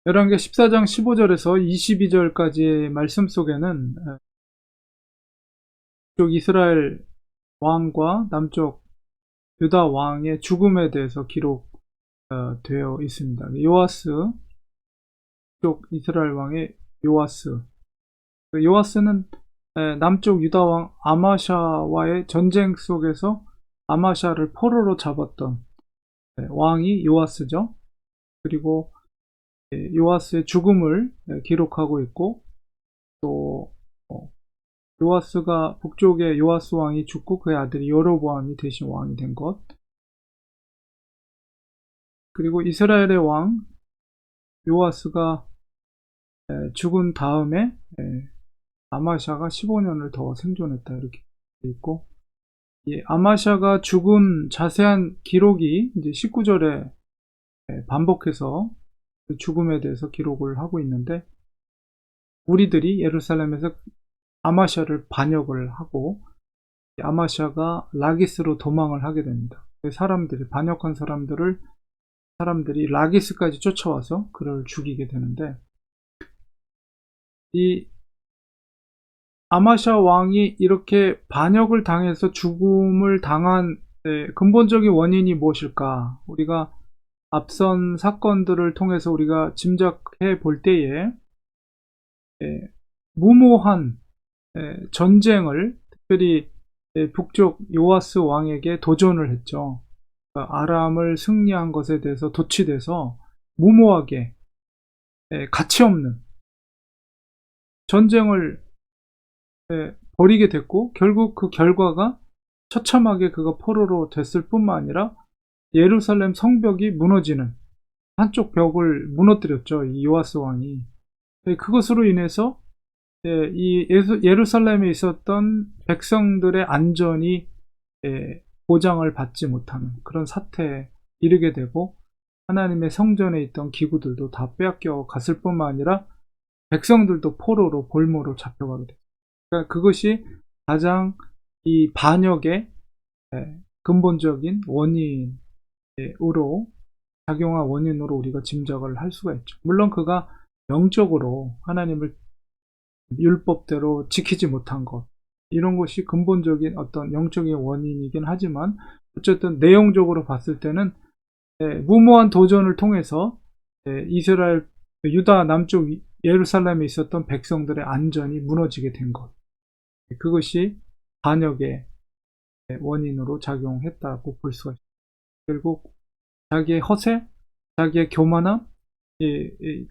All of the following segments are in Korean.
열왕기 14장 15절에서 22절까지의 말씀 속에는 북쪽 이스라엘 왕과 남쪽 유다 왕의 죽음에 대해서 기록되어 있습니다. 요아스, 북쪽 이스라엘 왕의 요아스. 요아스는 남쪽 유다 왕 아마샤와의 전쟁 속에서 아마샤를 포로로 잡았던 왕이 요아스죠. 그리고 요아스의 죽음을 기록하고 있고, 또 요아스가 북쪽의 요아스 왕이 죽고 그의 아들이 여로보암이 대신 왕이 된 것, 그리고 이스라엘의 왕 요아스가 죽은 다음에 아마샤가 15년을 더 생존했다, 이렇게 되어 있고, 아마샤가 죽은 자세한 기록이 이제 19절에 반복해서 그 죽음에 대해서 기록을 하고 있는데, 우리들이 예루살렘에서 아마샤를 반역을 하고 아마샤가 라기스로 도망을 하게 됩니다. 반역한 사람들이 라기스까지 쫓아와서 그를 죽이게 되는데, 이 아마샤 왕이 이렇게 반역을 당해서 죽음을 당한 근본적인 원인이 무엇일까? 우리가 앞선 사건들을 통해서 우리가 짐작해 볼 때에 무모한 전쟁을, 특별히 북쪽 요아스 왕에게 도전을 했죠. 그러니까 아람을 승리한 것에 대해서 도취돼서 무모하게 가치없는 전쟁을 벌이게 됐고, 결국 그 결과가 처참하게 그가 포로로 됐을 뿐만 아니라 예루살렘 성벽이 무너지는, 한쪽 벽을 무너뜨렸죠, 이 요아스 왕이. 그것으로 인해서 이 예루살렘에 있었던 백성들의 안전이 보장을 받지 못하는 그런 사태에 이르게 되고, 하나님의 성전에 있던 기구들도 다 빼앗겨 갔을 뿐만 아니라 백성들도 포로로 볼모로 잡혀가게 됩니다. 그러니까 그것이 가장 이 반역의 근본적인 원인으로, 작용한 원인으로 우리가 짐작을 할 수가 있죠. 물론 그가 영적으로 하나님을 율법대로 지키지 못한 것, 이런 것이 근본적인 어떤 영적인 원인이긴 하지만, 어쨌든 내용적으로 봤을 때는 무모한 도전을 통해서 이스라엘, 유다 남쪽 예루살렘에 있었던 백성들의 안전이 무너지게 된 것, 그것이 반역의 원인으로 작용했다고 볼 수가 있습니다. 결국 자기의 허세, 자기의 교만함,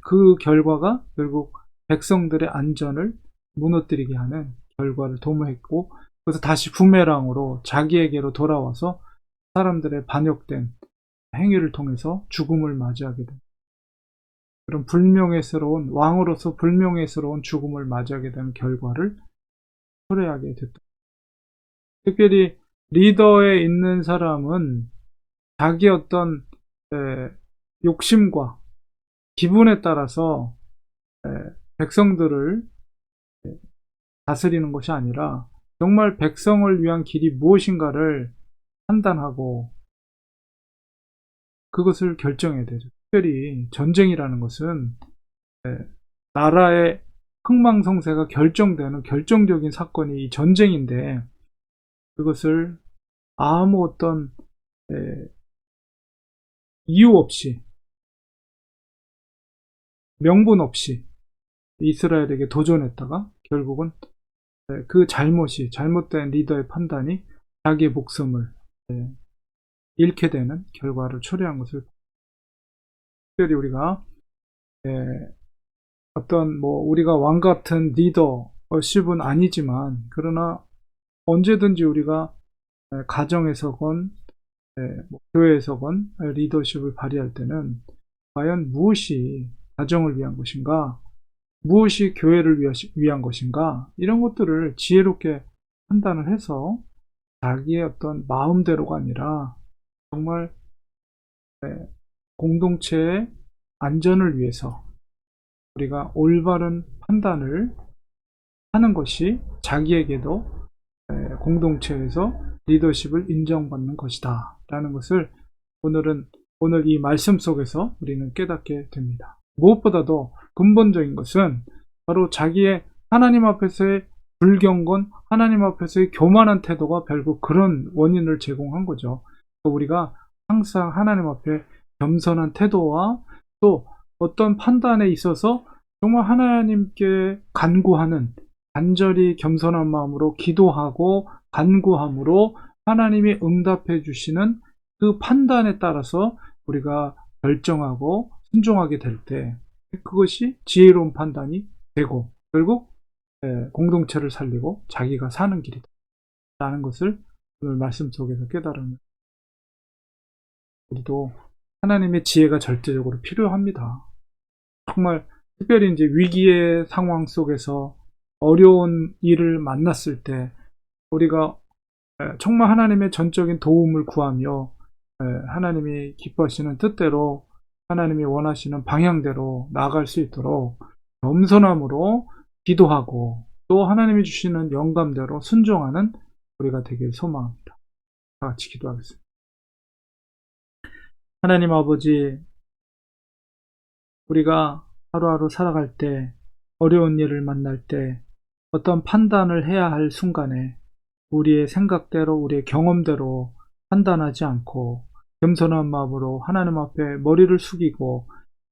그 결과가 결국 백성들의 안전을 무너뜨리게 하는 결과를 도모했고, 그래서 다시 부메랑으로 자기에게로 돌아와서 사람들의 반역된 행위를 통해서 죽음을 맞이하게 됩니다. 그런 왕으로서 불명예스러운 죽음을 맞이하게 되는 결과를 초래하게 됐다. 특별히 리더에 있는 사람은 자기 어떤 욕심과 기분에 따라서 백성들을 다스리는 것이 아니라 정말 백성을 위한 길이 무엇인가를 판단하고 그것을 결정해야 되죠. 특별히 전쟁이라는 것은 나라의 흥망성쇠가 결정되는 결정적인 사건이 이 전쟁인데, 그것을 아무 어떤 이유 없이, 명분 없이 이스라엘에게 도전했다가 결국은 그 잘못된 리더의 판단이 자기의 목숨을 잃게 되는 결과를 초래한 것을, 특별히 우리가 어떤 우리가 왕 같은 리더십은 아니지만, 그러나 언제든지 우리가 가정에서건 교회에서건 리더십을 발휘할 때는 과연 무엇이 가정을 위한 것인가, 무엇이 교회를 위한 것인가, 이런 것들을 지혜롭게 판단을 해서 자기의 어떤 마음대로가 아니라 정말 공동체의 안전을 위해서 우리가 올바른 판단을 하는 것이 자기에게도 공동체에서 리더십을 인정받는 것이다 라는 것을 오늘 이 말씀 속에서 우리는 깨닫게 됩니다. 무엇보다도 근본적인 것은 바로 자기의 하나님 앞에서의 불경건, 하나님 앞에서의 교만한 태도가 결국 그런 원인을 제공한 거죠. 우리가 항상 하나님 앞에 겸손한 태도와 또 어떤 판단에 있어서 정말 하나님께 간구하는, 간절히 겸손한 마음으로 기도하고 간구함으로 하나님이 응답해 주시는 그 판단에 따라서 우리가 결정하고 순종하게 될 때 그것이 지혜로운 판단이 되고 결국 공동체를 살리고 자기가 사는 길이다 라는 것을 오늘 말씀 속에서 깨달으면 우리도 하나님의 지혜가 절대적으로 필요합니다. 정말 특별히 이제 위기의 상황 속에서 어려운 일을 만났을 때 우리가 정말 하나님의 전적인 도움을 구하며 하나님이 기뻐하시는 뜻대로 하나님이 원하시는 방향대로 나아갈 수 있도록 겸손함으로 기도하고 또 하나님이 주시는 영감대로 순종하는 우리가 되길 소망합니다. 다 같이 기도하겠습니다. 하나님 아버지, 우리가 하루하루 살아갈 때 어려운 일을 만날 때 어떤 판단을 해야 할 순간에 우리의 생각대로 우리의 경험대로 판단하지 않고 겸손한 마음으로 하나님 앞에 머리를 숙이고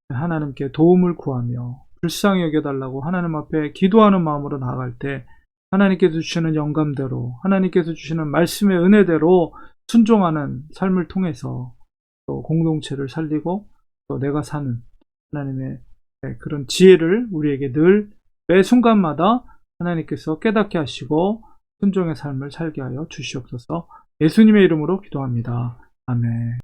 하나님께 도움을 구하며 불쌍히 여겨달라고 하나님 앞에 기도하는 마음으로 나아갈 때 하나님께서 주시는 영감대로 하나님께서 주시는 말씀의 은혜대로 순종하는 삶을 통해서 또 공동체를 살리고 또 내가 사는 하나님의 그런 지혜를 우리에게 늘 매 순간마다 하나님께서 깨닫게 하시고 순종의 삶을 살게 하여 주시옵소서. 예수님의 이름으로 기도합니다. 아멘.